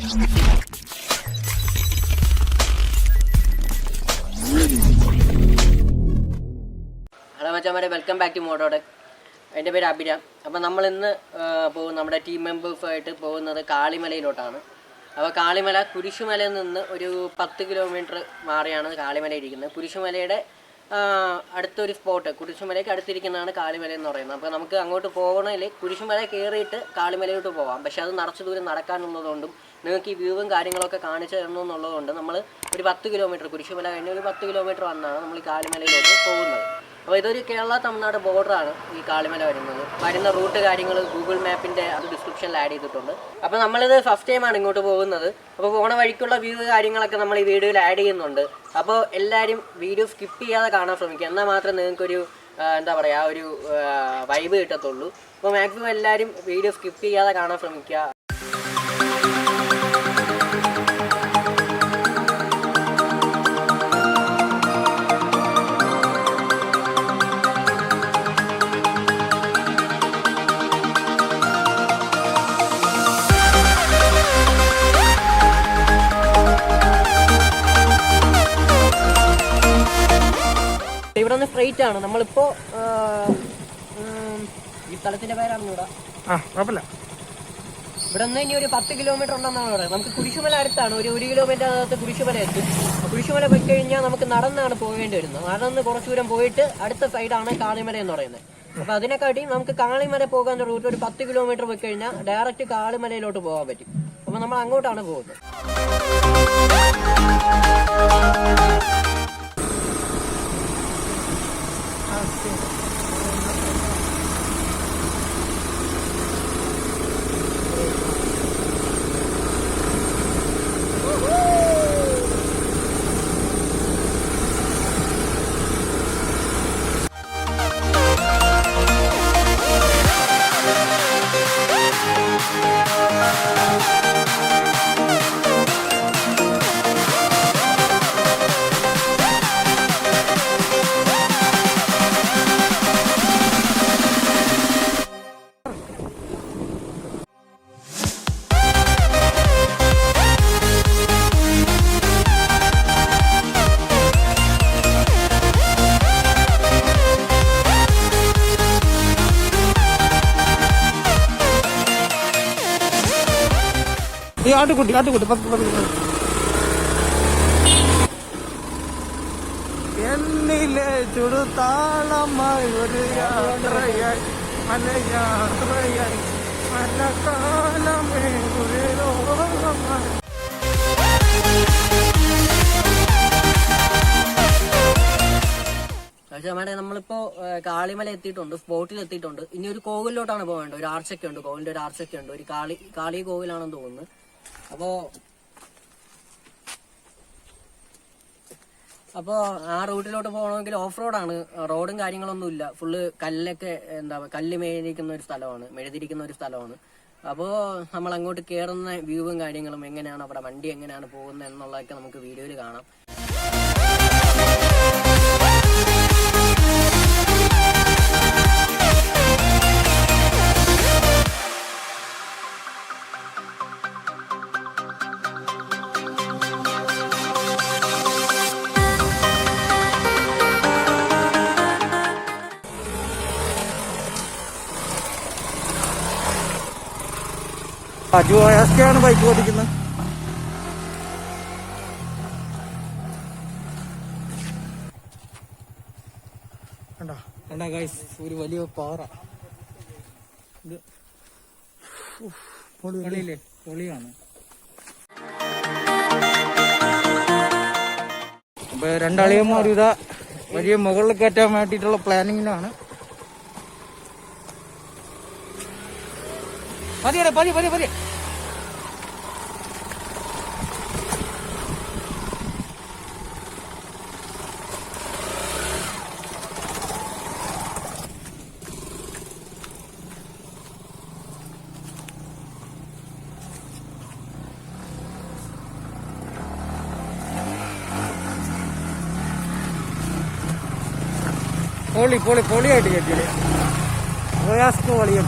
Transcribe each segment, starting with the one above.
Hello മച്ചാമാരെ, welcome back to Moto Tech. എൻ്റെ പേര് അഭിരാം. അപ്പോൾ നമ്മളിന്ന് നമ്മുടെ ടീം മെമ്പേഴ്സായിട്ട് പോകുന്നത് കാളിമലയിലോട്ടാണ്. അപ്പോൾ കാളിമല കുരിശുമലയിൽ നിന്ന് ഒരു 10 കിലോമീറ്റർ മാറിയാണ് കാളിമല ഇരിക്കുന്നത്. കുരിശുമലയുടെ അടുത്തൊരു സ്പോട്ട്, കുരിശുമലയ്ക്ക് അടുത്തിരിക്കുന്നതാണ് കാളിമല എന്ന് പറയുന്നത്. അപ്പോൾ നമുക്ക് അങ്ങോട്ട് പോകണമെങ്കിൽ കുരിശുമല കയറിയിട്ട് കാളിമലയിലോട്ട് പോകാം. പക്ഷേ അത് നിറച്ച് ദൂരം നടക്കാനുള്ളതുകൊണ്ടും നിങ്ങൾക്ക് ഈ വ്യൂവും കാര്യങ്ങളൊക്കെ കാണിച്ചു തരണമെന്നുള്ളതുകൊണ്ട് നമ്മൾ ഒരു 10 കിലോമീറ്റർ, കുരിശുമല കഴിഞ്ഞ് ഒരു 10 കിലോമീറ്റർ വന്നാണ് നമ്മൾ ഈ കാളിമലയിലോട്ട് പോകുന്നത്. അപ്പോൾ ഇതൊരു കേരള തമിഴ്നാട് ബോർഡറാണ് ഈ കാളിമല വരുന്നത്. വരുന്ന റൂട്ട് കാര്യങ്ങൾ ഗൂഗിൾ മാപ്പിൻ്റെ അത് ഡിസ്ക്രിപ്ഷനിൽ ആഡ് ചെയ്തിട്ടുണ്ട്. അപ്പോൾ നമ്മളിത് ഫസ്റ്റ് ടൈമാണ് ഇങ്ങോട്ട് പോകുന്നത്. അപ്പോൾ പോണ വഴിക്കുള്ള വ്യൂ കാര്യങ്ങളൊക്കെ നമ്മൾ ഈ വീഡിയോയിൽ ആഡ് ചെയ്യുന്നുണ്ട്. അപ്പോൾ എല്ലാവരും വീഡിയോ സ്കിപ്പ് ചെയ്യാതെ കാണാൻ ശ്രമിക്കുക. എന്നാൽ മാത്രമേ നിങ്ങൾക്കൊരു എന്താ പറയുക, ഒരു വൈബ് കിട്ടത്തുള്ളൂ. അപ്പോൾ മാക്സിമം എല്ലാവരും വീഡിയോ സ്കിപ്പ് ചെയ്യാതെ കാണാൻ ശ്രമിക്കുക. ഇവിടെ നിന്ന് സ്ട്രെയിറ്റ് ആണ്. നമ്മളിപ്പോ ഈ സ്ഥലത്തിന്റെ പേരാണ് ഇവിടെ നിന്ന് ഇനി ഒരു 10 കിലോമീറ്റർ ഉണ്ടെന്നാണ് പറയുന്നത്. നമുക്ക് കുരിശുമല അടുത്താണ്. ഒരു കിലോമീറ്റർ അകത്ത് കുരിശുമല എത്തും. കുരിശുമല പോയി കഴിഞ്ഞാൽ നമുക്ക് നടന്നാണ് പോകേണ്ടി വരുന്നത്. നടന്ന് കുറച്ചു ദൂരം പോയിട്ട് അടുത്ത സൈഡാണ് കാളിമല എന്ന് പറയുന്നത്. അപ്പൊ അതിനെക്കാട്ടി നമുക്ക് കാളിമല പോകാൻ റൂട്ട് ഒരു 10 കിലോമീറ്റർ പോയി കഴിഞ്ഞാൽ ഡയറക്റ്റ് കാളിമലയിലോട്ട് പോകാൻ പറ്റും. അപ്പൊ നമ്മൾ അങ്ങോട്ടാണ് പോകുന്നത്. ആട്ടുകുട്ടി എന്നിലെ ചുടുതാളമായി ഒരു യാത്രയായി മലയാത്രയായി മലക്കാലമേ ഒരു ലോകമായി. പക്ഷേ നമ്മളിപ്പോ കാളിമല എത്തിയിട്ടുണ്ട്, സ്പോട്ടിൽ എത്തിയിട്ടുണ്ട്. ഇനി ഒരു കോവിലോട്ടാണ് പോകേണ്ടത്. ഒരു ആർച്ചൊക്കെ ഉണ്ട്, കോവിലിന്റെ ഒരു ആർച്ചൊക്കെ ഉണ്ട്. ഒരു കാളി കോവിലാണെന്ന് തോന്നുന്നു. അപ്പോ ആ റൂട്ടിലോട്ട് പോകണമെങ്കിൽ ഓഫ് റോഡാണ്. റോഡും കാര്യങ്ങളൊന്നും ഇല്ല. ഫുള്ള് കല്ലൊക്കെ കല്ല് മെഴുതിരിക്കുന്ന ഒരു സ്ഥലമാണ്. അപ്പോൾ നമ്മൾ അങ്ങോട്ട് കയറുന്ന വ്യൂവും കാര്യങ്ങളും എങ്ങനെയാണ്, അവിടെ വണ്ടി എങ്ങനെയാണ് പോകുന്നത് എന്നുള്ളതൊക്കെ നമുക്ക് വീഡിയോയിൽ കാണാം. അജുവാണ് ബൈക്ക് ഓടിക്കുന്നത്. ഒരു വലിയ പാറ. ഇത് പൊളിയാണ്. അപ്പൊ രണ്ടാളിയന്മാരും ഇതാ വലിയ മുകളിൽ കയറ്റാൻ വേണ്ടിയിട്ടുള്ള പ്ലാനിങ്ങിലാണ്. പതിയെ പൊളിയായിട്ട് കയറ്റിയത്. പ്രയാസ്ക് വളിയം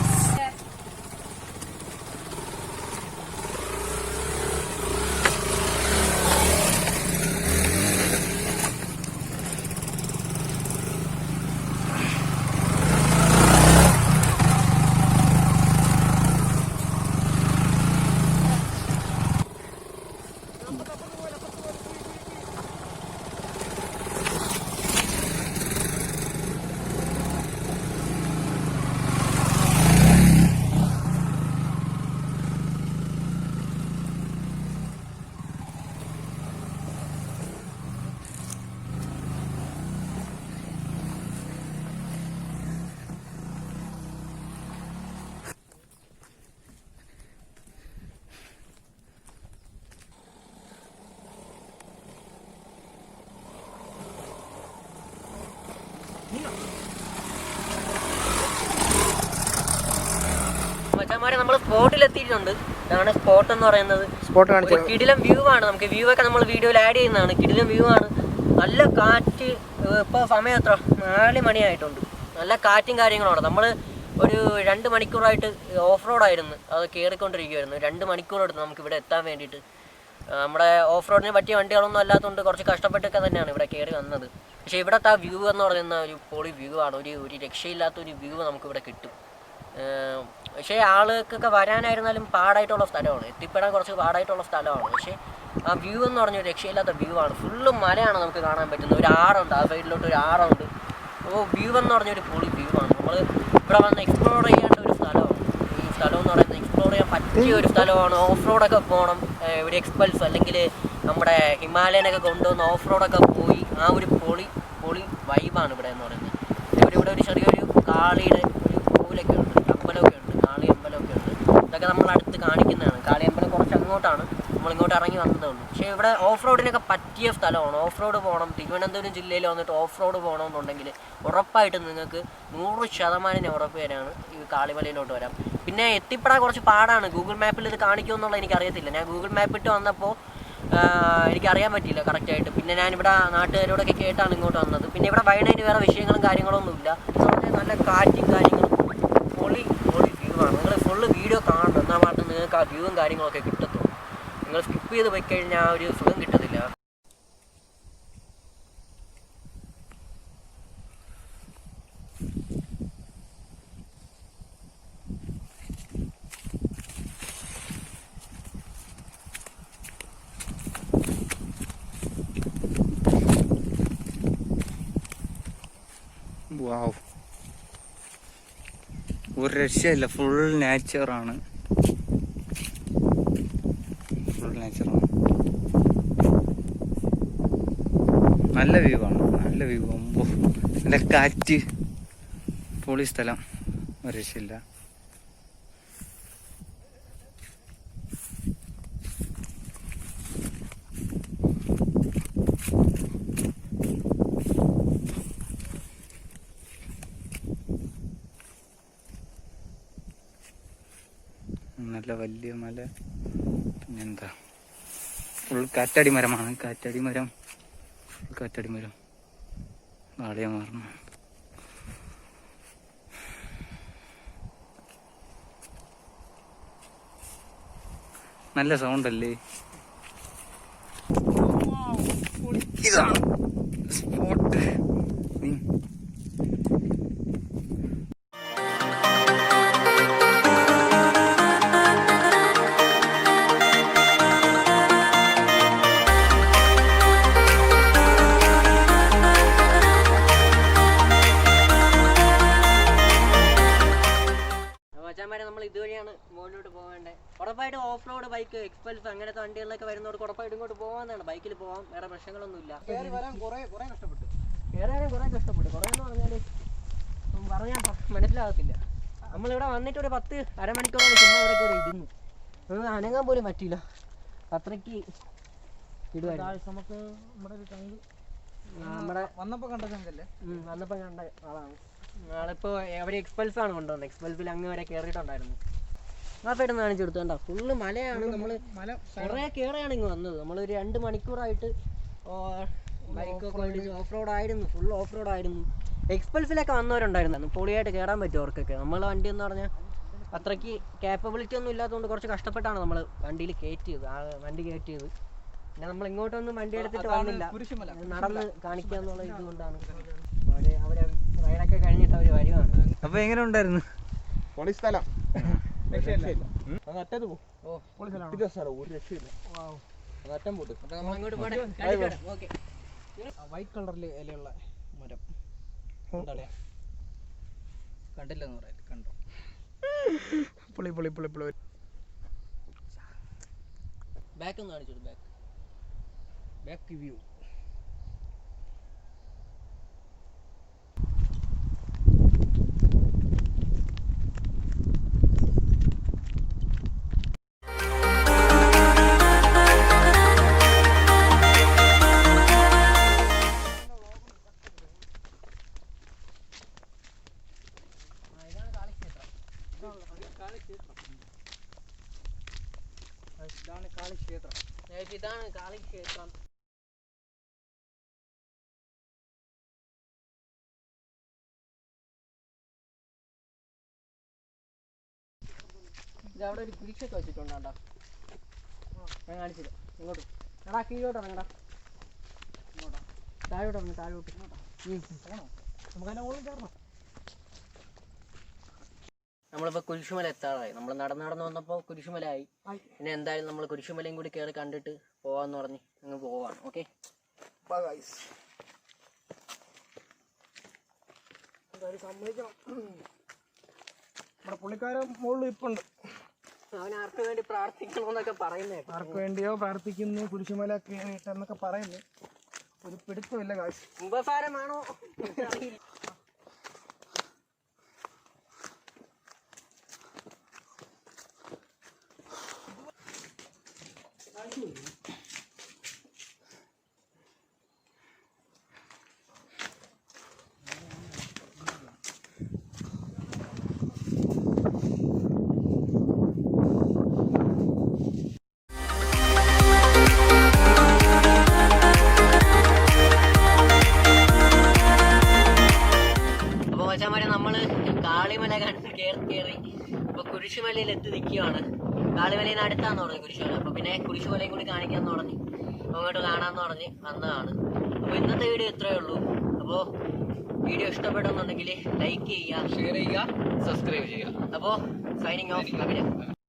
നമ്മൾ സ്പോട്ടിലെത്തിയിട്ടുണ്ട്. ഇതാണ് സ്പോട്ട് എന്ന് പറയുന്നത്. കിടിലം വ്യൂ ആണ്. നമുക്ക് വ്യൂ ഒക്കെ നമ്മൾ വീഡിയോയിൽ ആഡ് ചെയ്യുന്നതാണ്. കിടിലം വ്യൂ ആണ്. നല്ല കാറ്റ്. ഇപ്പോൾ സമയം എത്ര 4 മണിയായിട്ടുണ്ട്. നല്ല കാറ്റും കാര്യങ്ങളുമാണ്. നമ്മൾ ഒരു 2 മണിക്കൂറായിട്ട് ഓഫ് റോഡായിരുന്നു. അത് കയറിക്കൊണ്ടിരിക്കുമായിരുന്നു. 2 മണിക്കൂർ എടുത്തു നമുക്ക് ഇവിടെ എത്താൻ വേണ്ടിയിട്ട്. നമ്മുടെ ഓഫ് റോഡിന് പറ്റിയ വണ്ടികളൊന്നും അല്ലാത്തതുകൊണ്ട് കുറച്ച് കഷ്ടപ്പെട്ടൊക്കെ തന്നെയാണ് ഇവിടെ കയറി വന്നത്. പക്ഷേ ഇവിടുത്തെ ആ വ്യൂ എന്ന് പറയുന്ന ഒരു പൊളി വ്യൂ ആണ്. ഒരു രക്ഷയില്ലാത്തൊരു വ്യൂ നമുക്കിവിടെ കിട്ടും. പക്ഷേ ആളുകൾക്കൊക്കെ വരാനായിരുന്നാലും പാടായിട്ടുള്ള സ്ഥലമാണ്. എത്തിപ്പെടാൻ കുറച്ച് പാടായിട്ടുള്ള സ്ഥലമാണ്. പക്ഷേ ആ വ്യൂ എന്ന് പറഞ്ഞൊരു രക്ഷയില്ലാത്ത വ്യൂ ആണ്. ഫുള്ള് മലയാണ് നമുക്ക് കാണാൻ പറ്റുന്നത്. ഒരു ആറുണ്ട്, ആ സൈഡിലോട്ട് ഒരു ആറുണ്ട്. അപ്പോൾ വ്യൂ എന്ന് പറഞ്ഞൊരു പൊളി വ്യൂ ആണ്. നമ്മൾ ഇവിടെ വന്ന് എക്സ്പ്ലോർ ചെയ്യേണ്ട ഒരു സ്ഥലമാണ്. ഈ സ്ഥലം എന്ന് പറയുന്നത് എക്സ്പ്ലോർ ചെയ്യാൻ പറ്റിയ ഒരു സ്ഥലമാണ്. ഓഫ് റോഡൊക്കെ പോകണം. ഒരു എക്സ്പൾസ് അല്ലെങ്കിൽ നമ്മുടെ ഹിമാലയനൊക്കെ കൊണ്ടുവന്ന് ഓഫ് റോഡൊക്കെ പോയി ആ ഒരു പൊളി വൈബാണ് ഇവിടെ എന്ന് പറയുന്നത്. ഇവിടെ ഒരു ചെറിയൊരു കാളിയുടെ ഒരു പൂലൊക്കെ ഉണ്ട്, അമ്പലമൊക്കെ ഉണ്ട്, കാളി അമ്പലമൊക്കെ ഉണ്ട്. ഇതൊക്കെ നമ്മൾ അടുത്ത് കാണിക്കുന്നതാണ്. കാളി അമ്പലം കുറച്ച് അങ്ങോട്ടാണ്, നമ്മളിങ്ങോട്ട് ഇറങ്ങി വന്നതേ ഉള്ളൂ. പക്ഷേ ഇവിടെ ഓഫ് റോഡിനൊക്കെ പറ്റിയ സ്ഥലമാണ്. ഓഫ് റോഡ് പോകണം, തിരുവനന്തപുരം ജില്ലയിൽ വന്നിട്ട് ഓഫ് റോഡ് പോകണമെന്നുണ്ടെങ്കിൽ ഉറപ്പായിട്ടും നിങ്ങൾക്ക് 100% ഉറപ്പ് തരാണ് ഈ കാളിമലയിലോട്ട് വരാം. പിന്നെ എത്തിപ്പെടാൻ കുറച്ച് പാടാണ്. ഗൂഗിൾ മാപ്പിൽ ഇത് കാണിക്കുമെന്നുള്ളത് എനിക്കറിയത്തില്ല. ഞാൻ ഗൂഗിൾ മാപ്പ് ഇട്ട് വന്നപ്പോൾ എനിക്കറിയാൻ പറ്റിയില്ല കറക്റ്റായിട്ട്. പിന്നെ ഞാനിവിടെ നാട്ടുകാരോടൊക്കെ കേട്ടാണ് ഇങ്ങോട്ട് വന്നത്. പിന്നെ ഇവിടെ വയനാട്ടിൽ വേറെ വിഷയങ്ങളും കാര്യങ്ങളൊന്നുമില്ല. നല്ല കാറ്റും കാര്യങ്ങളും പൊളി വ്യൂ ആണ്. നിങ്ങൾ ഫുള്ള് വീഡിയോ കാണണം. എന്നാൽ മാത്രം നിങ്ങൾക്ക് ആ വ്യൂവും കാര്യങ്ങളൊക്കെ കിട്ടത്തുള്ളൂ. നിങ്ങൾ സ്കിപ്പ് ചെയ്ത് പോയി കഴിഞ്ഞാൽ ആ ഒരു സുഖം കിട്ടത്തില്ല. വാവ്, ഒരു രക്ഷയില്ല. ഫുൾ നേച്ചറാണ്. നല്ല വ്യൂ ആണ്. നല്ല വ്യൂ. നല്ല കാറ്റ്, പൊളി സ്ഥലം. ഒരു രക്ഷയില്ല. നല്ല വലിയ മല. പിന്നെന്താ, ഫുൾ കാറ്റാടി മരമാണ്. കാറ്റാടി മരം വാളിയ മാറണം. നല്ല സൗണ്ട് അല്ലേ? ഇതാണ് സ്പോട്ട്. നമ്മൾ ഇതുവഴിയാണ് മുകളിലോട്ട് പോകേണ്ടത്. ഉറപ്പായിട്ട് ഓഫ് റോഡ് ബൈക്ക്, എക്സ്പൾസ് അങ്ങനത്തെ വണ്ടികളിലൊക്കെ വരുന്നവർക്ക് ഉറപ്പായിട്ട് ഇങ്ങോട്ട് പോകാമെന്നാണ്. ബൈക്കിൽ പോകാം, വേറെ പ്രശ്നങ്ങളൊന്നുമില്ല. കയറി വരാൻ കുറേ കഷ്ടപ്പെട്ടു. കുറേ എന്ന് പറഞ്ഞാൽ മനസ്സിലാകത്തില്ല. നമ്മളിവിടെ വന്നിട്ട് ഒരു 10-12 മണിക്കൂറോളം ചുമ്മാ ഇവിടെ കയറി ഇരുന്നു. നമുക്ക് അനങ്ങാൻ പോലും പറ്റിയില്ല. അത്രയ്ക്ക് ഇടുവായിരുന്നു. നമുക്ക് നമ്മുടെ വന്നപ്പോൾ കണ്ട ആളാണ്. ആളിപ്പോൾ അവർ എക്സ്പൾസ് ആണ് കൊണ്ടുവന്നത്. എക്സ്പൾസിൽ അങ്ങ് വരെ കയറിയിട്ടുണ്ടായിരുന്നു. ആ പെട്ടെന്ന് കാണിച്ചു കൊടുത്തു. കണ്ടോ, ഫുള്ള് മലയാണ്. നമ്മൾ കുറേ കയറിയാണ് ഇങ്ങ് വന്നത്. നമ്മളൊരു 2 മണിക്കൂറായിട്ട് ബൈക്കൊക്കെ ഓടിച്ച് ഓഫ് റോഡായിരുന്നു. ഫുൾ ഓഫ് റോഡായിരുന്നു. എക്സ്പൾസിലൊക്കെ വന്നവരുണ്ടായിരുന്നു. പൊളിയായിട്ട് കയറാൻ പറ്റും അവർക്കൊക്കെ. നമ്മളെ വണ്ടി എന്ന് പറഞ്ഞാൽ അത്രയ്ക്ക് ക്യാപ്പബിലിറ്റി ഒന്നും ഇല്ലാത്തതുകൊണ്ട് കുറച്ച് കഷ്ടപ്പെട്ടാണ് നമ്മൾ വണ്ടിയിൽ കയറ്റിയത്. വണ്ടി കയറ്റിയത്. പിന്നെ നമ്മൾ ഇങ്ങോട്ടൊന്നും വണ്ടി എടുത്തിട്ട് വന്നില്ല, നടന്ന് കാണിക്കുക എന്നുള്ള ഇതുകൊണ്ടാണ്. അവരെ റൈഡൊക്കെ കഴിഞ്ഞിട്ട് അവർ വരുവാണ്. അപ്പൊ എങ്ങനെ ഉണ്ടായിരുന്നു? പൊളി സ്ഥലം. വൈറ്റ് കളറിൽ ഇലയുള്ള മരം കണ്ടില്ലെന്ന് പറയാം. കണ്ടോ? പൊളി പൊളി പൊളി പൊളി. ബാക്ക് ഒന്ന് കാണിച്ചോളൂ. Back view. ഇതാണ് കാളി ക്ഷേത്രം. ഇതവിടെ ഒരു കുരിശൊക്കെ വെച്ചിട്ടുണ്ട് കേട്ടോ. ഞാൻ കാണിച്ചില്ല. ഇങ്ങോട്ട് എടാ, കീഴോട്ട് ഇറങ്ങടാ. ഇങ്ങോട്ടാ, താഴോട്ട് ഇറങ്ങി, താഴോട്ട്. നമ്മളിപ്പോൾ കുരിശുമല എത്താറായി. നമ്മൾ നടന്ന് വന്നപ്പോൾ കുരിശുമലയായി. പിന്നെ എന്തായാലും നമ്മൾ കുരിശുമലയും കൂടി കയറി കണ്ടിട്ട് പോവാന്ന് പറഞ്ഞ് അങ്ങ് പോവാണ്. ഓക്കെ, സമ്മതിക്കണം. നമ്മുടെ പുള്ളിക്കാരൻ മുകളിൽ ഇപ്പുണ്ട്. അവൻ ആർക്ക് വേണ്ടി പ്രാർത്ഥിക്കണമെന്നൊക്കെ പറയുന്നേ. ആർക്ക് വേണ്ടിയോ പ്രാർത്ഥിക്കുന്നു, കുരിശുമല കയറിയിട്ടെന്നൊക്കെ പറയുന്നു. ഒരു പിടുത്തമില്ല കാശ്. ഉപസാരമാണോ അറിയില്ല. നമ്മള് കാളിമല കയറി ഇപ്പൊ കുരിശുമലയിൽ എത്തി നിൽക്കുകയാണ്. കാളിമലയിൽ അടുത്താന്ന് പറഞ്ഞു കുരിശുമല. അപ്പൊ പിന്നെ കുരിശുമലയും കൂടി കാണിക്കാന്ന് പറഞ്ഞ് അങ്ങോട്ട് കാണാന്ന് പറഞ്ഞ് വന്നതാണ്. അപ്പൊ ഇന്നത്തെ വീഡിയോ ഇത്രയേ ഉള്ളൂ. അപ്പോ വീഡിയോ ഇഷ്ടപ്പെടുന്നുണ്ടെങ്കിൽ ലൈക്ക് ചെയ്യുക, ഷെയർ ചെയ്യുക, സബ്സ്ക്രൈബ് ചെയ്യുക. അപ്പോ സൈനിങ് ഓഫ്.